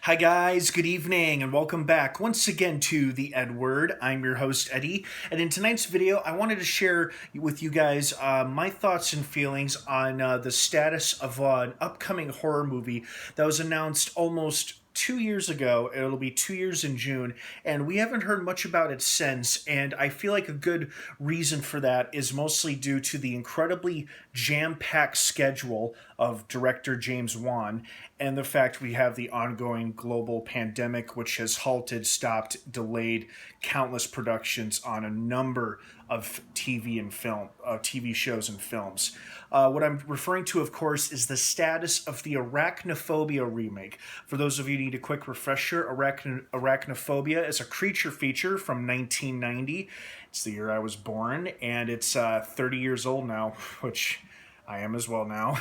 Hi, guys, good evening, and welcome back once again to the EdWord. I'm your host, Eddie, and in tonight's video, I wanted to share with you guys my thoughts and feelings on the status of an upcoming horror movie that was announced almost 2 years ago. It'll be 2 years in June, and we haven't heard much about it since. And I feel like a good reason for that is mostly due to the incredibly jam-packed schedule of director James Wan and the fact we have the ongoing global pandemic, which has halted, stopped, delayed countless productions on a number of TV shows and films. What I'm referring to, of course, is the status of the Arachnophobia remake. For those of you who need a quick refresher, Arachnophobia is a creature feature from 1990. It's the year I was born, and it's 30 years old now, which I am as well now.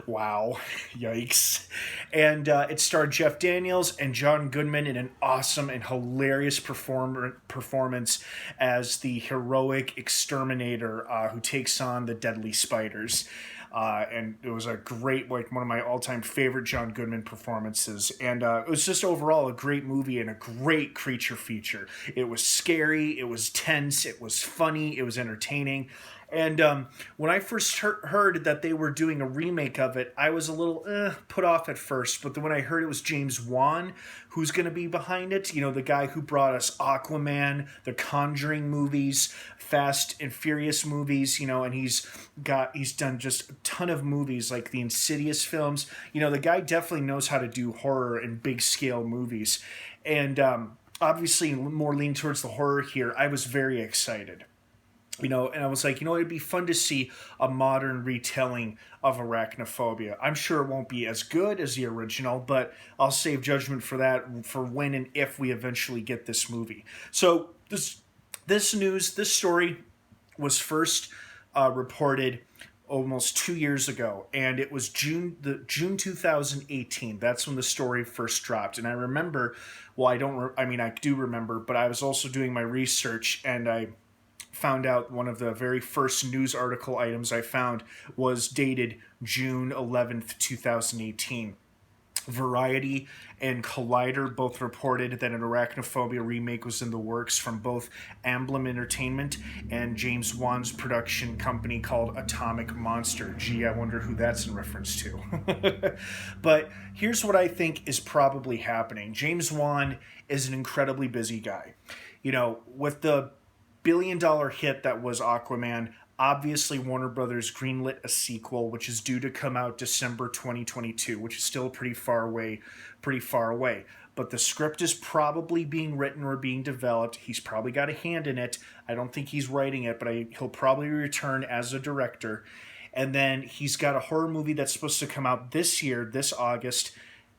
Wow. Yikes. And it starred Jeff Daniels and John Goodman in an awesome and hilarious performance as the heroic exterminator who takes on the deadly spiders. And it was a great, like one of my all-time favorite John Goodman performances. And it was just overall a great movie and a great creature feature. It was scary, it was tense, it was funny, it was entertaining. And when I first heard that they were doing a remake of it, I was a little put off at first. But then when I heard it was James Wan who's going to be behind it, you know, the guy who brought us Aquaman, the Conjuring movies, Fast and Furious movies, you know, and he's done just a ton of movies like the Insidious films. You know, the guy definitely knows how to do horror and big scale movies. And obviously more lean towards the horror here. I was very excited. You know, and I was like, you know, it'd be fun to see a modern retelling of Arachnophobia. I'm sure it won't be as good as the original, but I'll save judgment for that for when and if we eventually get this movie. So this story was first reported almost 2 years ago, and it was June 2018. That's when the story first dropped. And I remember, well, I do remember, but I was also doing my research, and I found out one of the very first news article items I found was dated June 11th, 2018. Variety and Collider both reported that an Arachnophobia remake was in the works from both Amblin Entertainment and James Wan's production company called Atomic Monster. Gee, I wonder who that's in reference to. But here's what I think is probably happening. James Wan is an incredibly busy guy. You know, with the billion-dollar hit that was Aquaman, obviously Warner Brothers greenlit a sequel, which is due to come out December 2022, which is still pretty far away. But the script is probably being written or being developed. He's probably got a hand in it. I don't think he's writing it, but he'll probably return as a director. And then he's got a horror movie that's supposed to come out this year, this August.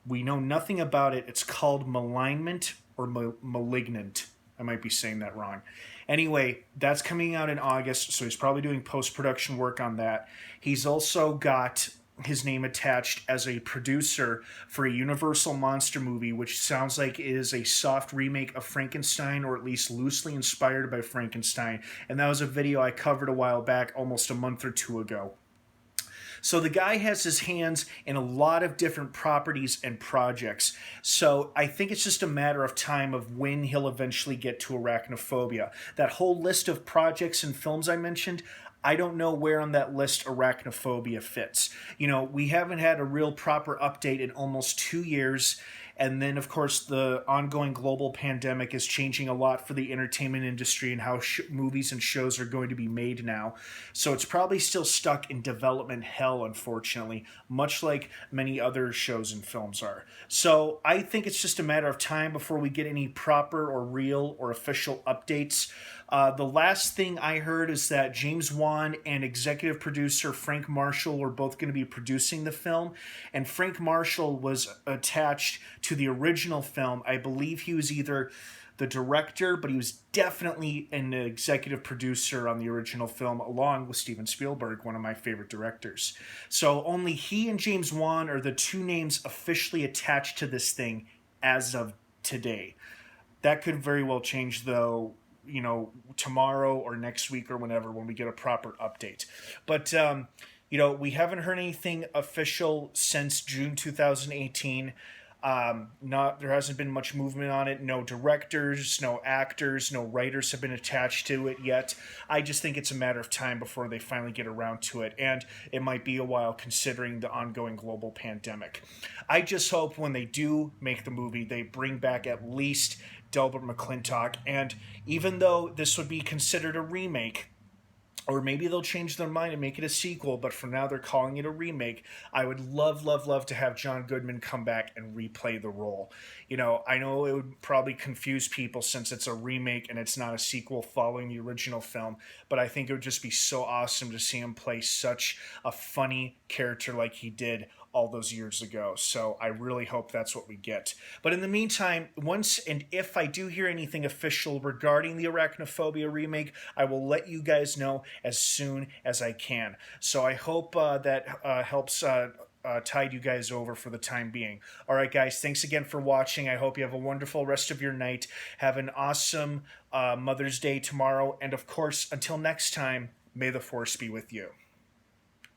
We know nothing about it. It's called Malignment or Malignant. I might be saying that wrong. Anyway, that's coming out in August, so he's probably doing post-production work on that. He's also got his name attached as a producer for a Universal monster movie, which sounds like it is a soft remake of Frankenstein, or at least loosely inspired by Frankenstein. And that was a video I covered a while back, almost a month or two ago. So the guy has his hands in a lot of different properties and projects. So I think it's just a matter of time of when he'll eventually get to Arachnophobia. That whole list of projects and films I mentioned, I don't know where on that list Arachnophobia fits. You know, we haven't had a real proper update in almost 2 years. And then, of course, the ongoing global pandemic is changing a lot for the entertainment industry and how movies and shows are going to be made now. So it's probably still stuck in development hell, unfortunately, much like many other shows and films are. So I think it's just a matter of time before we get any proper or real or official updates. The last thing I heard is that James Wan and executive producer Frank Marshall are both going to be producing the film. And Frank Marshall was attached to the original film. I believe he was either the director, but he was definitely an executive producer on the original film, along with Steven Spielberg, one of my favorite directors. So only he and James Wan are the two names officially attached to this thing as of today. That could very well change, though, you know, tomorrow or next week or whenever, when we get a proper update. But you know, we haven't heard anything official since June 2018. Not there hasn't been much movement on it. No directors, no actors, no writers have been attached to it yet. I just think it's a matter of time before they finally get around to it, and it might be a while considering the ongoing global pandemic. I just hope when they do make the movie, they bring back at least Delbert McClintock, and even though this would be considered a remake, or maybe they'll change their mind and make it a sequel, but for now they're calling it a remake. I would love, love, love to have John Goodman come back and replay the role. I know it would probably confuse people since it's a remake and it's not a sequel following the original film, but I think it would just be so awesome to see him play such a funny character like he did all those years ago. So I really hope that's what we get. But in the meantime, once and if I do hear anything official regarding the Arachnophobia remake, I will let you guys know as soon as I can. So I hope that helps tide you guys over for the time being. All right, guys, thanks again for watching. I hope you have a wonderful rest of your night. Have an awesome Mother's Day tomorrow. And of course, until next time, may the Force be with you.